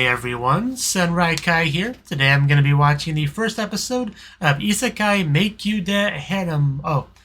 Hey everyone, Sunrai here. Today I'm going to be watching the first episode of Isekai Meikyuu de Harem.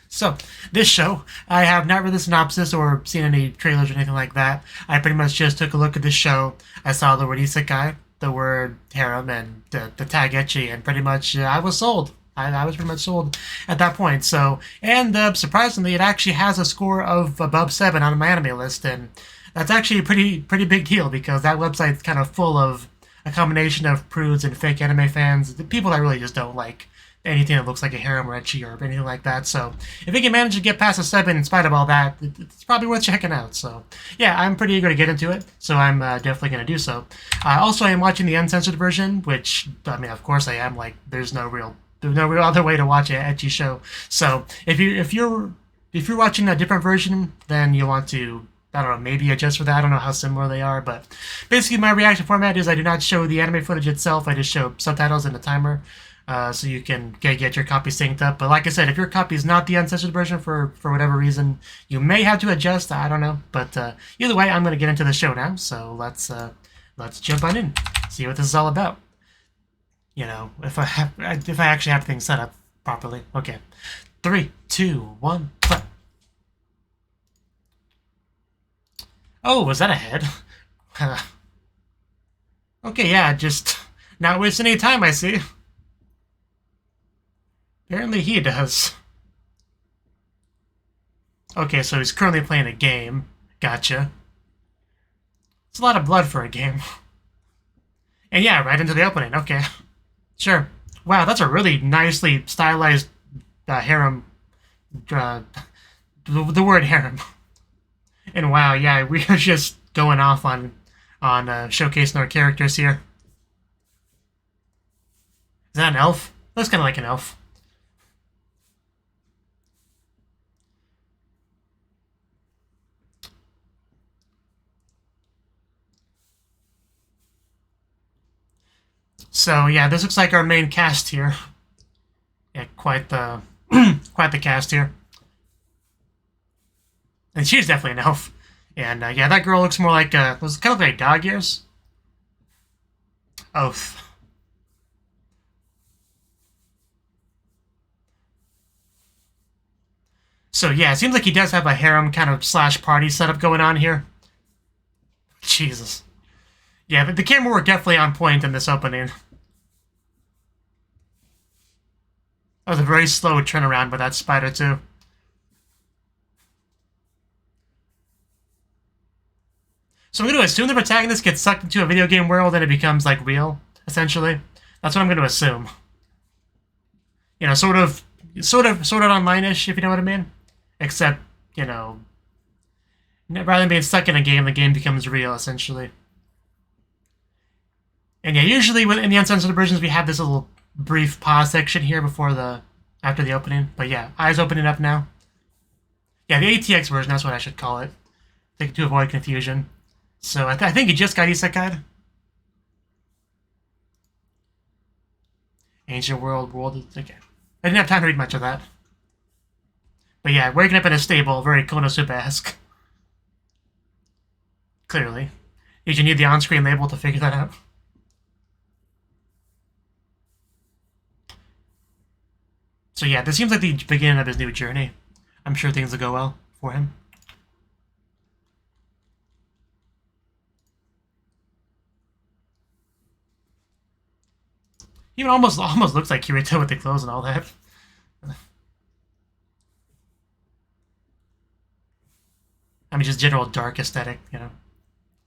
So this show, I have not read the synopsis or seen any trailers or anything like that. I pretty much just took a look at the show. I saw the word Isekai, the word harem, and the tag ecchi, and pretty much I was sold. I was pretty much sold at that point. So, and surprisingly, it actually has a score of above 7 on my anime list, and that's actually a pretty big deal because that website's kind of full of a combination of prudes and fake anime fans, the people that really just don't like anything that looks like a harem or ecchi or anything like that. So if you can manage to get past a 7 in spite of all that, it's probably worth checking out. So yeah, I'm pretty eager to get into it, so I'm definitely going to do so. Also, I am watching the uncensored version, which, I mean, of course I am. Like, there's no real other way to watch an ecchi show. So if you're watching a different version, then you'll want to, I don't know, maybe adjust for that. I don't know how similar they are, but basically my reaction format is I do not show the anime footage itself. I just show subtitles and a timer, so you can get your copy synced up. But like I said, if your copy is not the uncensored version for whatever reason, you may have to adjust. I don't know, but either way, I'm going to get into the show now. So let's jump on in, see what this is all about. You know, if I actually have things set up properly. Okay, 3, 2, 1, play. Oh, was that a head? Okay, yeah, just not wasting any time, I see. Apparently he does. Okay, so he's currently playing a game. Gotcha. It's a lot of blood for a game. And yeah, right into the opening. Okay. Sure. Wow, that's a really nicely stylized harem. The word harem. And wow, yeah, we are just going off on showcasing our characters here. Is that an elf? Looks kind of like an elf. So yeah, this looks like our main cast here. Yeah, quite the quite the cast here. And she's definitely an elf. And yeah, that girl looks more like was kind of like dog ears. Oath. So yeah, it seems like he does have a harem kind of slash party setup going on here. Jesus. Yeah, but the camera work definitely on point in this opening. That was a very slow turnaround with that spider too. So I'm going to assume the protagonist gets sucked into a video game world and it becomes, like, real, essentially. That's what I'm going to assume. You know, sort of online-ish, if you know what I mean. Except, you know, rather than being stuck in a game, the game becomes real, essentially. And yeah, usually in the uncensored versions, we have this little brief pause section here after the opening. But yeah, eyes opening up now. Yeah, the ATX version, that's what I should call it. To avoid confusion. So I think he just got Isekai'd. Ancient world, okay. I didn't have time to read much of that. But yeah, waking up in a stable, very Konosuba-esque. Clearly. Did you need the on-screen label to figure that out? So yeah, this seems like the beginning of his new journey. I'm sure things will go well for him. Even almost looks like Kirito with the clothes and all that. I mean, just general dark aesthetic, you know,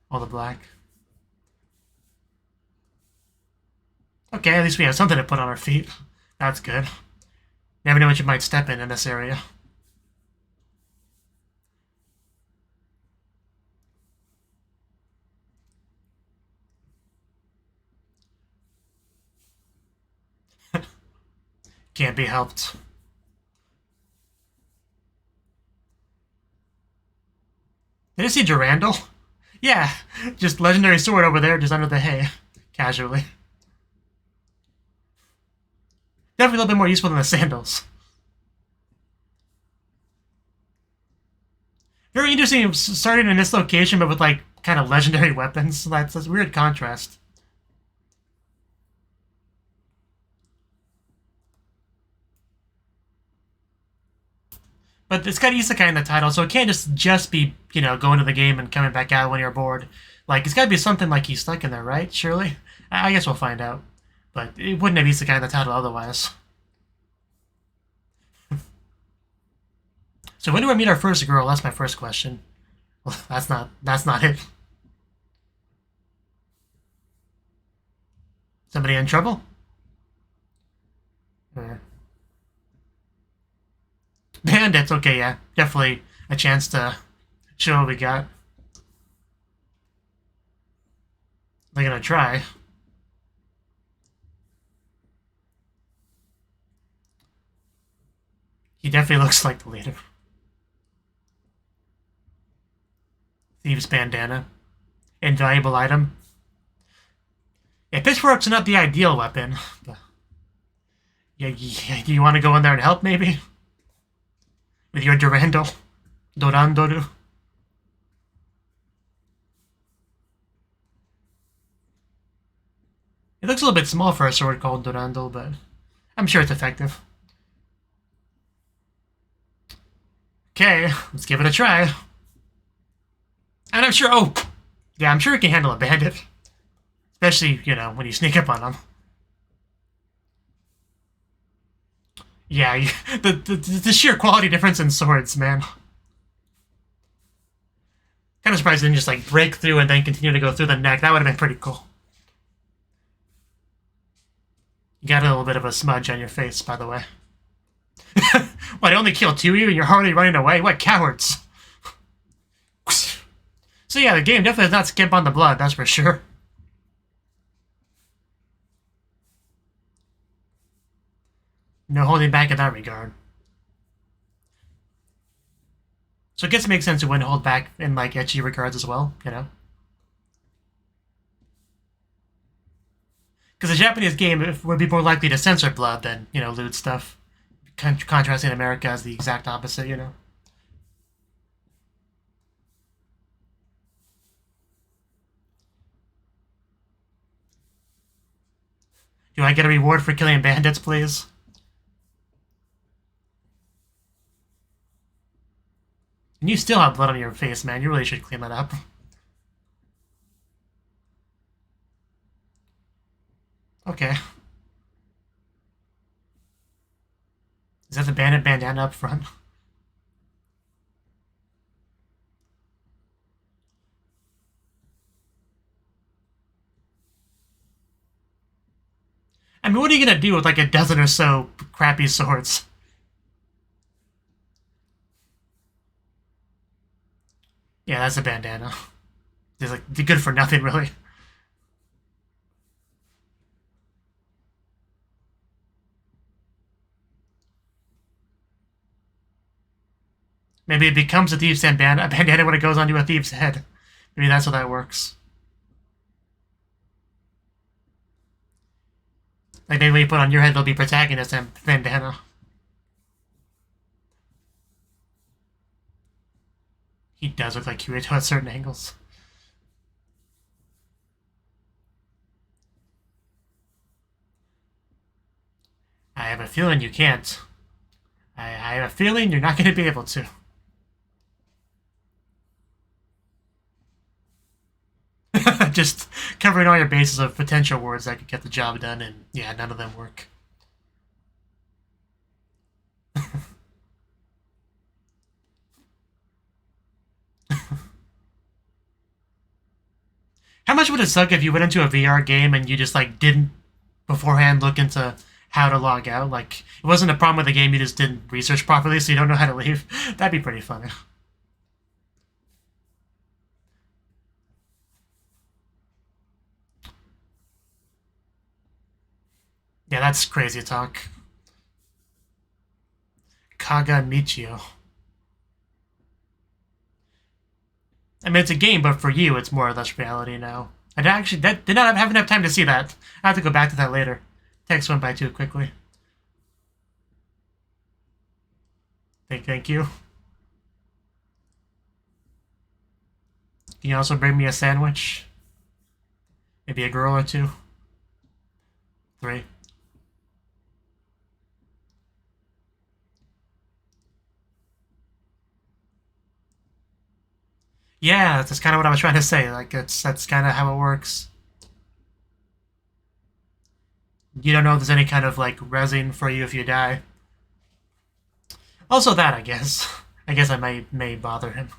all the black. Okay, at least we have something to put on our feet. That's good. Never know what you might step in this area. Can't be helped. Did I see Durandal? Yeah, just legendary sword over there, just under the hay. Casually. Definitely a little bit more useful than the sandals. Very interesting, starting in this location, but with, like, kind of legendary weapons. That's a weird contrast. But it's got Isekai in the title, so it can't just be, you know, going to the game and coming back out when you're bored. Like, it's got to be something like he's stuck in there, right? Surely? I guess we'll find out. But it wouldn't have Isekai in the title otherwise. So when do I meet our first girl? That's my first question. Well, that's not it. Somebody in trouble? Bandits, okay, yeah. Definitely a chance to show what we got. They're gonna try. He definitely looks like the leader. Thieves bandana. Invaluable item. Yeah, pitchforks are not the ideal weapon. But yeah, you want to go in there and help, maybe? With your Durandal? Dorandoru? It looks a little bit small for a sword called Durandal, but I'm sure it's effective. Okay, let's give it a try. And I'm sure, oh, yeah, I'm sure it can handle a bandit. Especially, you know, when you sneak up on them. Yeah, the sheer quality difference in swords, man. Kind of surprised it didn't just, like, break through and then continue to go through the neck. That would have been pretty cool. You got a little bit of a smudge on your face, by the way. What, I only killed 2 of you and you're already running away? What cowards! So yeah, the game definitely does not skip on the blood, that's for sure. No holding back in that regard. So it gets to make sense to wouldn't hold back in, like, ecchi regards as well, you know? Because a Japanese game would be more likely to censor blood than, you know, lewd stuff. Contrasting America as the exact opposite, you know? Do I get a reward for killing bandits, please? And you still have blood on your face, man. You really should clean that up. Okay. Is that the bandit bandana up front? I mean, what are you gonna do with, like, a dozen or so crappy swords? Yeah, that's a bandana. It's like good for nothing, really. Maybe it becomes a thief's bandana when it goes onto a thief's head. Maybe that's how that works. Like, maybe when you put on your head, they'll be protagonist and bandana. He does look like Kirito at certain angles. I have a feeling you can't. I have a feeling you're not going to be able to. Just covering all your bases of potential words that could get the job done, and yeah, none of them work. How much would it suck if you went into a VR game and you just, like, didn't beforehand look into how to log out? Like, it wasn't a problem with the game, you just didn't research properly, so you don't know how to leave. That'd be pretty funny. Yeah, that's crazy talk. Kaga Michio. I mean, it's a game, but for you, it's more or less reality now. I actually did not have enough time to see that. I have to go back to that later. Text went by too quickly. Thank you. Can you also bring me a sandwich? Maybe a girl or two? 3. Yeah, that's kind of what I was trying to say. Like, that's kind of how it works. You don't know if there's any kind of, like, resin for you if you die. Also that, I guess. I guess I may bother him.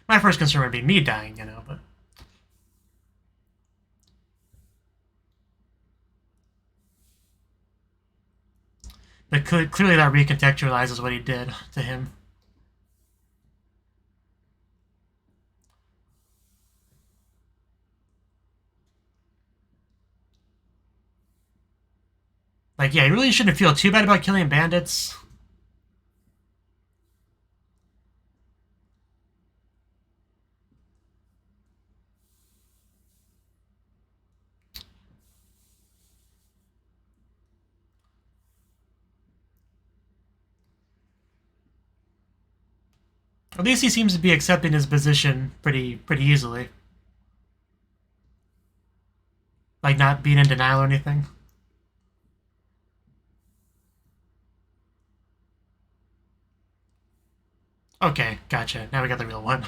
My first concern would be me dying, you know, but... But clearly that recontextualizes what he did to him. Like, yeah, you really shouldn't feel too bad about killing bandits. At least he seems to be accepting his position pretty easily. Like, not being in denial or anything. Okay, gotcha. Now we got the real one.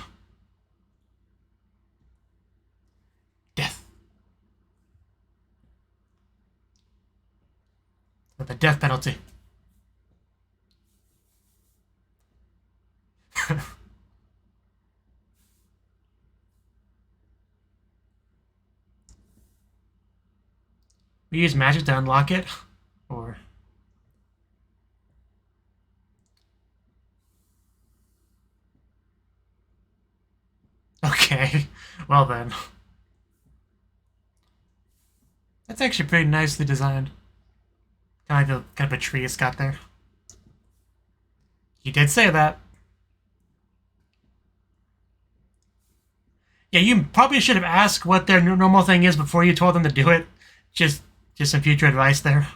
Death. With the death penalty. We use magic to unlock it? Or... Okay, well then. That's actually pretty nicely designed. Kind of a tree it's got there. He did say that. Yeah, you probably should have asked what their normal thing is before you told them to do it. Just some future advice there.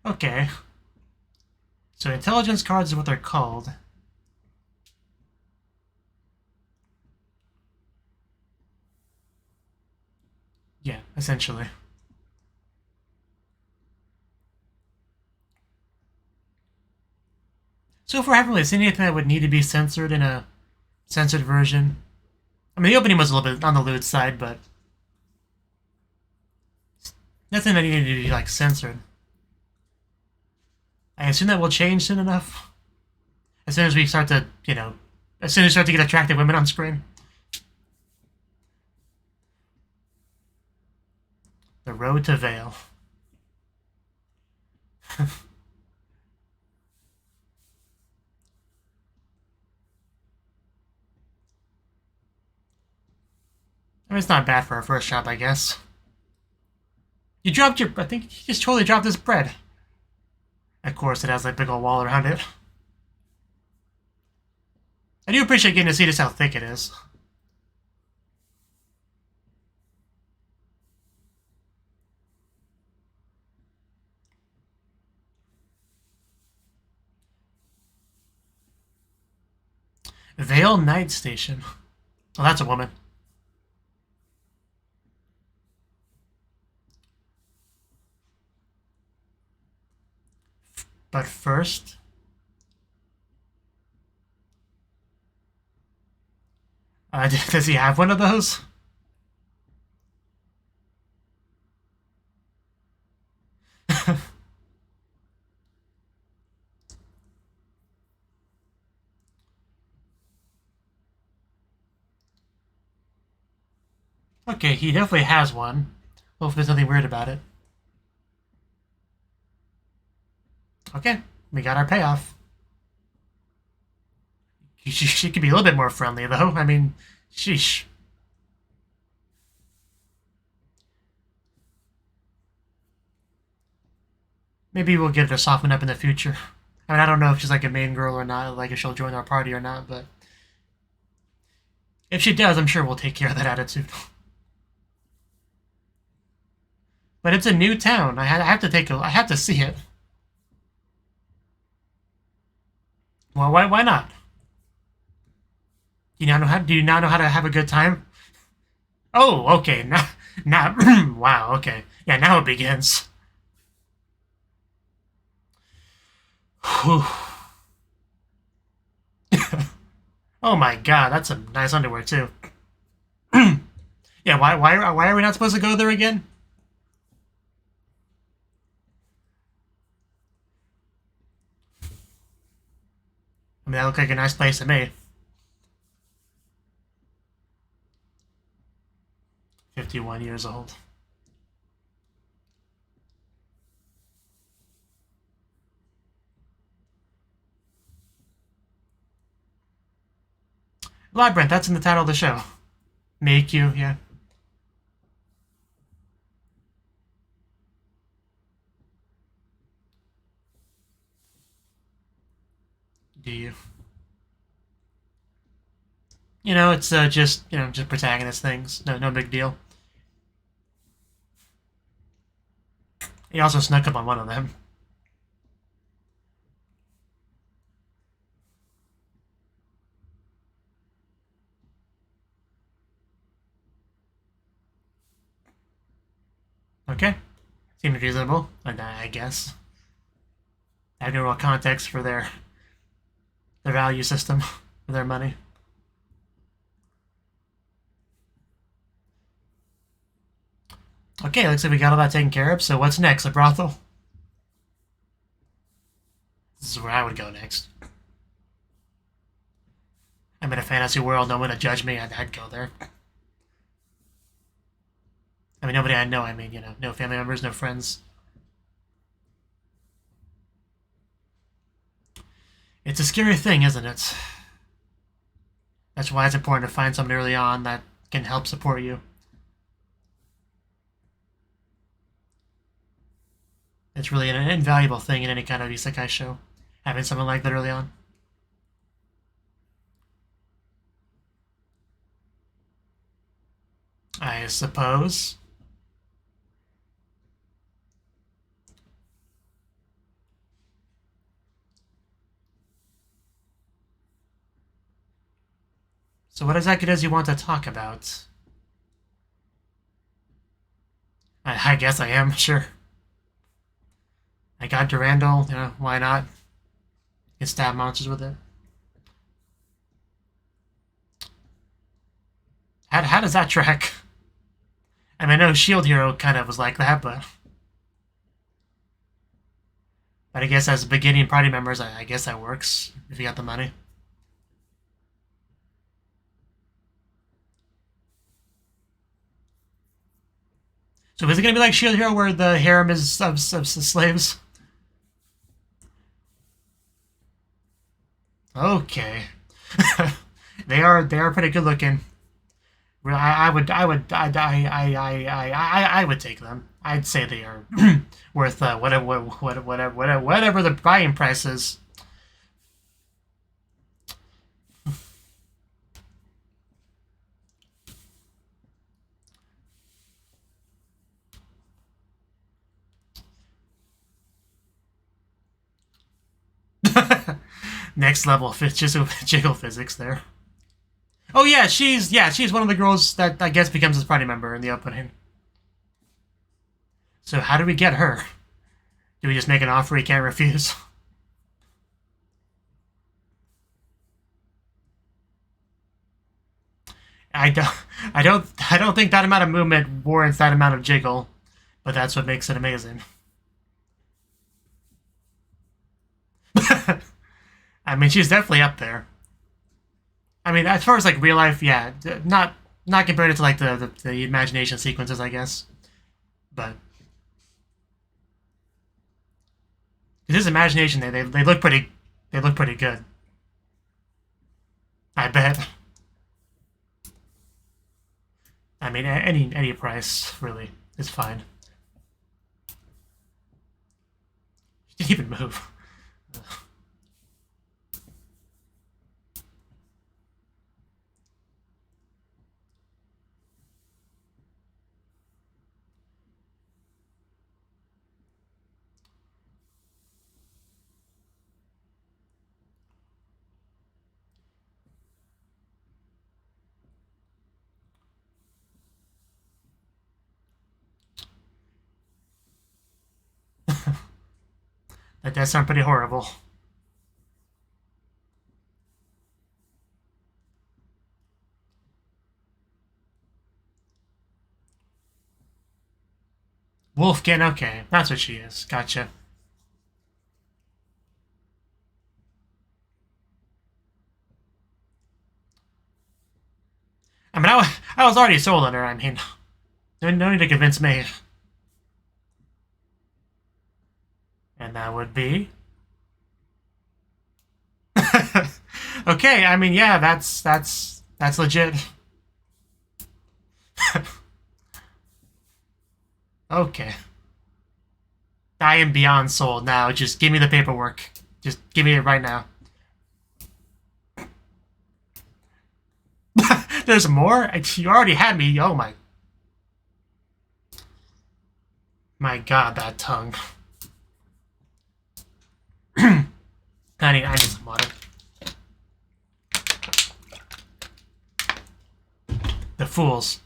Okay. So intelligence cards is what they're called. Yeah, essentially. So far, I haven't really seen anything that would need to be censored in a censored version. I mean, the opening was a little bit on the lewd side, but nothing that needed to be, like, censored. I assume that will change soon enough. As soon as we start to, you know, as soon as we start to get attractive women on screen. The road to Vale. I mean, it's not bad for our first shot, I guess. You dropped your... I think you just totally dropped this bread. Of course, it has like big old wall around it. I do appreciate getting to see just how thick it is. Vale Night Station. Oh, that's a woman. But first... does he have one of those? Okay, he definitely has one. Hopefully there's nothing weird about it. Okay, we got our payoff. She could be a little bit more friendly, though. I mean, sheesh. Maybe we'll get her to soften up in the future. I mean, I don't know if she's like a main girl or not, like if she'll join our party or not, but... If she does, I'm sure we'll take care of that attitude. But it's a new town. I have to see it. Well, why not? Do you not know how to have a good time? Oh, okay. Now, wow, okay. Yeah, now it begins. Oh my god, that's some nice underwear too. Yeah, why are we not supposed to go there again? I mean, that looked like a nice place to me. 51 years old. Labyrinth, that's in the title of the show. Meikyuu, yeah. Do you? You know, it's just protagonist things. No big deal. He also snuck up on one of them. Okay. Seems reasonable, I guess. I have no real context for their value system, for their money. Okay, looks like we got all that taken care of, so what's next? A brothel? This is where I would go next. I'm in a fantasy world, no one to judge me, I'd go there. I mean, nobody I know, I mean, no family members, no friends. It's a scary thing, isn't it? That's why it's important to find someone early on that can help support you. It's really an invaluable thing in any kind of isekai show, having someone like that early on. I suppose. So what exactly does you want to talk about? I guess I am, sure. I got Durandal, why not? Can stab monsters with it. How does that track? I mean, I know Shield Hero kind of was like that, but I guess as beginning party members, I guess that works if you got the money. So is it gonna be like Shield Hero where the harem is of slaves? Okay. they are pretty good looking. I would take them. I'd say they are worth whatever the buying price is. Next level jiggle physics there. Oh yeah, she's one of the girls that I guess becomes his party member in the opening. So how do we get her? Do we just make an offer he can't refuse? I don't think that amount of movement warrants that amount of jiggle, but that's what makes it amazing. I mean, she's definitely up there. I mean, as far as like real life, yeah, not compared to like the imagination sequences, I guess, but his imagination, they look pretty good. I bet. I mean, any price really is fine. She didn't even move. That does sound pretty horrible. Wolfkin, okay. That's what she is. Gotcha. I mean, I was already sold on her. I mean, no need to convince me. And that would be... Okay, I mean, yeah, that's legit. Okay. I am beyond sold now. Just give me the paperwork. Just give me it right now. There's more? You already had me. Oh my... My god, that tongue. I need some water. The fools.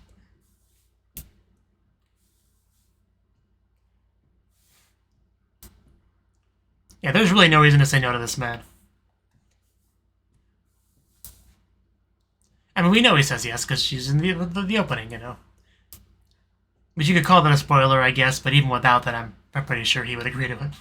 Yeah, there's really no reason to say no to this man. I mean, we know he says yes because she's in the opening, you know. But you could call that a spoiler, I guess, but even without that, I'm pretty sure he would agree to it.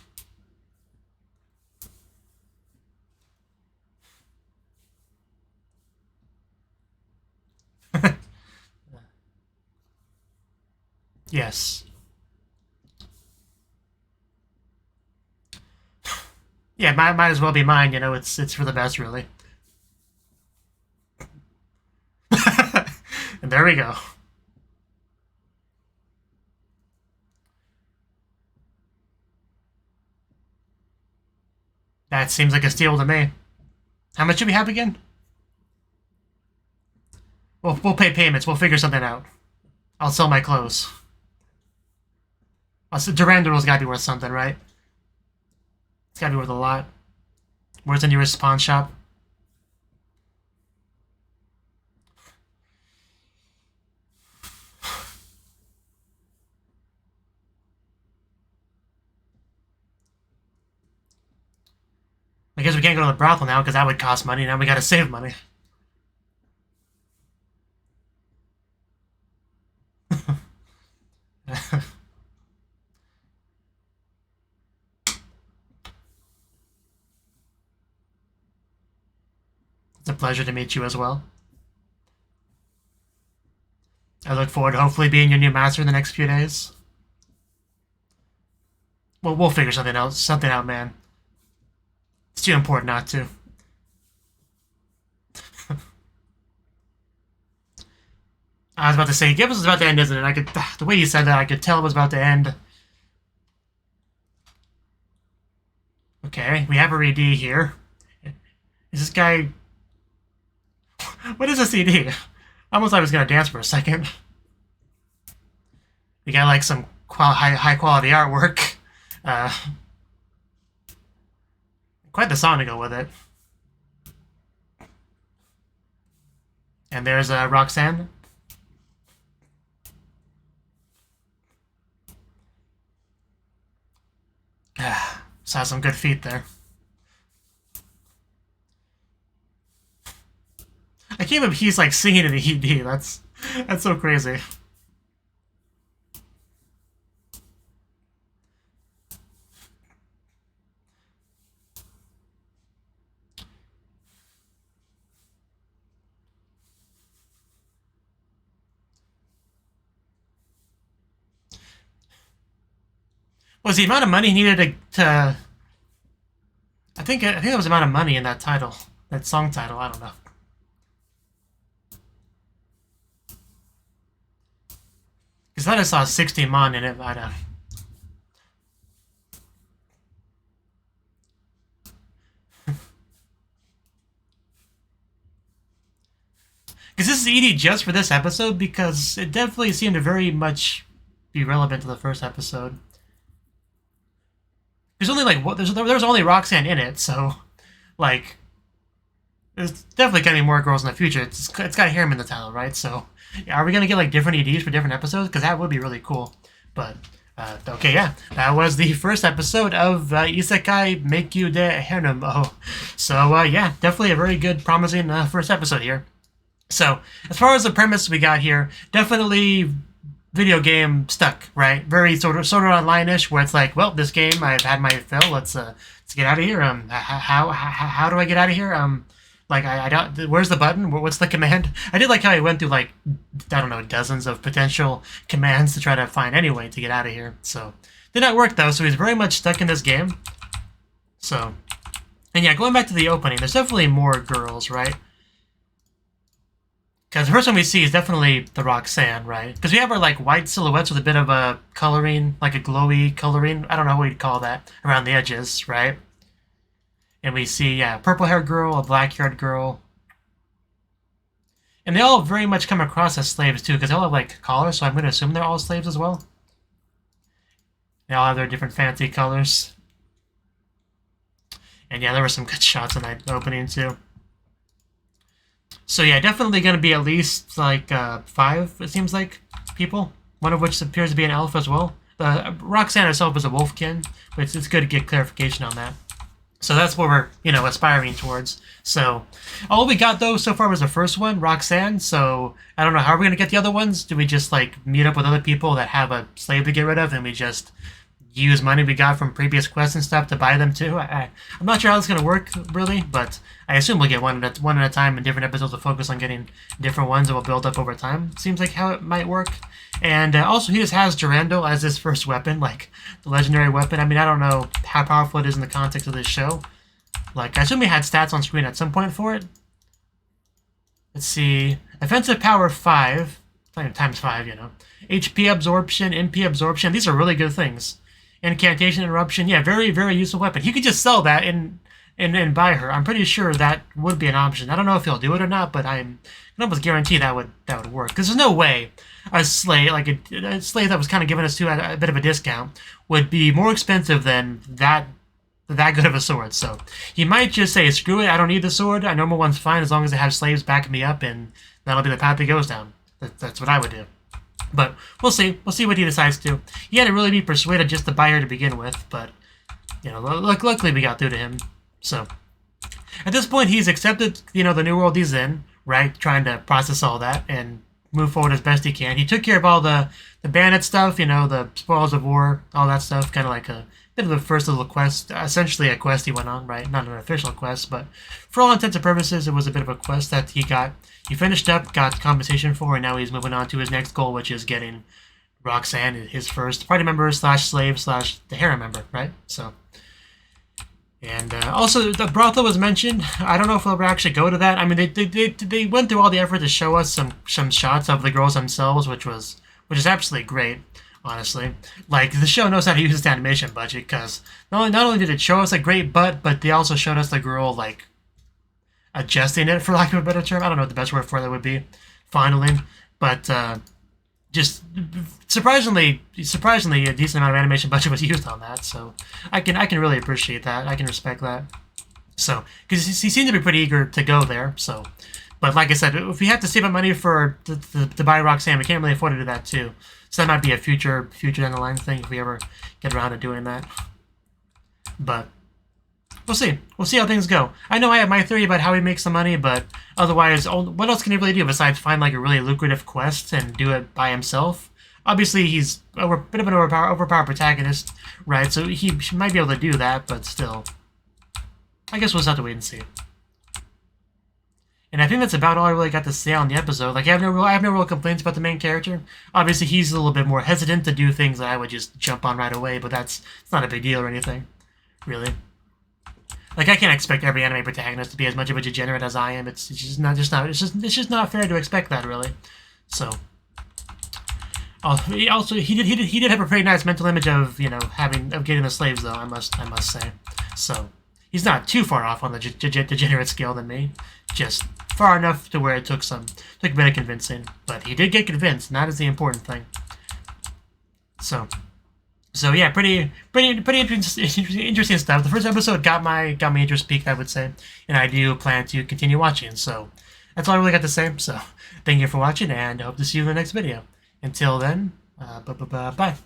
Yes. Yeah, might as well be mine, you know, it's for the best, really. And there we go. That seems like a steal to me. How much do we have again? We'll pay payments. We'll figure something out. I'll sell my clothes. Durandural's gotta be worth something, right? It's gotta be worth a lot. Where's the nearest pawn shop? I guess we can't go to the brothel now because that would cost money. Now we gotta save money. It's a pleasure to meet you as well. I look forward to hopefully being your new master in the next few days. Well, we'll figure something out, man. It's too important not to. I was about to say, Gibbons was about to end, isn't it? The way you said that, I could tell it was about to end. Okay, we have a ED here. Is this guy... What is this ED? I almost thought I was gonna dance for a second. We got like some high quality artwork. Quite the song to go with it. And there's Roxanne. Saw some good feet there. I can't believe he's like singing in the ED. That's so crazy. Was the amount of money he needed to I think it was the amount of money in that title, that song title. I don't know. Because I just saw 60 mon in it. I don't. Because this is ED just for this episode, because it definitely seemed to very much be relevant to the first episode. There's only like there's only Roxanne in it, so like there's definitely gonna be more girls in the future. It's got Harem in the title, right? So are we gonna get like different EDs for different episodes? Because that would be really cool. But Okay, yeah, that was the first episode of Isekai Meikyuu de Harem. Oh, so yeah, definitely a very good, promising first episode here. So, as far as the premise we got here, definitely video game stuck, right? Very sort of online-ish, where it's like, well, this game I've had my fill. Let's get out of here. How do I get out of here? Like I don't. Where's the button? What's the command? I did like how he went through like I don't know dozens of potential commands to try to find any way to get out of here. So did not work though. So he's very much stuck in this game. So and yeah, going back to the opening, there's definitely more girls, right? Because the first one we see is definitely the Roxanne, right? Because we have our like white silhouettes with a bit of a coloring, like a glowy coloring. I don't know what you'd call that around the edges, right? And we see, yeah, a purple-haired girl, a black-haired girl. And they all very much come across as slaves, too, because they all have, like, collars, so I'm going to assume they're all slaves as well. They all have their different fancy colors. And, yeah, there were some good shots in that opening, too. So, yeah, definitely going to be at least, like, 5, it seems like, people. One of which appears to be an elf as well. Roxanne herself is a wolfkin, but it's good to get clarification on that. So that's what we're, aspiring towards. So all we got, though, so far was the first one, Roxanne. So I don't know, how are we going to get the other ones? Do we just, like, meet up with other people that have a slave to get rid of, and we just use money we got from previous quests and stuff to buy them, too? I'm not sure how it's going to work, really, but I assume we'll get one at a time, and different episodes will focus on getting different ones that will build up over time. Seems like how it might work. And also, he just has Durandal as his first weapon, like, the legendary weapon. I mean, I don't know how powerful it is in the context of this show. Like, I assume he had stats on screen at some point for it. Let's see. Offensive power 5. Times 5, HP absorption, MP absorption. These are really good things. Incantation interruption. Yeah, very, very useful weapon. He could just sell that and buy her. I'm pretty sure that would be an option. I don't know if he'll do it or not, but I can almost guarantee that would work. Because there's no way a slave, like a slave that was kind of giving us a bit of a discount, would be more expensive than that good of a sword. So he might just say, screw it, I don't need the sword. A normal one's fine as long as I have slaves backing me up, and that'll be the path he goes down. That's what I would do. But we'll see. We'll see what he decides to. He had to really be persuaded just to buy her to begin with, but, luckily we got through to him. So at this point, he's accepted, the new world he's in, right? Trying to process all that and move forward as best he can. He took care of all the bandit stuff, the spoils of war, all that stuff, kind of like a bit of the first little quest, essentially a quest he went on, right? Not an official quest, but for all intents and purposes, it was a bit of a quest that he finished up, got compensation for, and now he's moving on to his next goal, which is getting Roxanne, his first party member / slave / the harem member, right? So, and also the brothel was mentioned. I don't know if they'll actually go to that. I mean, they went through all the effort to show us some shots of the girls themselves, which is absolutely great. Honestly, like, the show knows how to use its animation budget, because not only did it show us a great butt, but they also showed us the girl, like, adjusting it, for lack of a better term. I don't know what the best word for that would be. Fondling. But just surprisingly a decent amount of animation budget was used on that. So I can really appreciate that. I can respect that. So, because he seemed to be pretty eager to go there. So, but like I said, if we have to save up money to buy Roxanne, we can't really afford to do that too. So that might be a future down the line thing if we ever get around to doing that. But we'll see. We'll see how things go. I know I have my theory about how he makes the money, but otherwise, what else can he really do besides find like a really lucrative quest and do it by himself? Obviously, he's a bit of an overpowered protagonist, right? So he might be able to do that, but still, I guess we'll just have to wait and see. And I think that's about all I really got to say on the episode. Like, I have no real complaints about the main character. Obviously, he's a little bit more hesitant to do things that I would just jump on right away, but it's not a big deal or anything, really. Like, I can't expect every anime protagonist to be as much of a degenerate as I am. It's just not fair to expect that, really. So, he did have a pretty nice mental image of getting the slaves, though. I must say. So he's not too far off on the degenerate scale than me. Just far enough to where it took a bit of convincing, but he did get convinced, and that is the important thing. So yeah, pretty interesting stuff. The first episode got my interest peaked, I would say, and I do plan to continue watching. So that's all I really got to say. So thank you for watching, and I hope to see you in the next video. Until then, bye.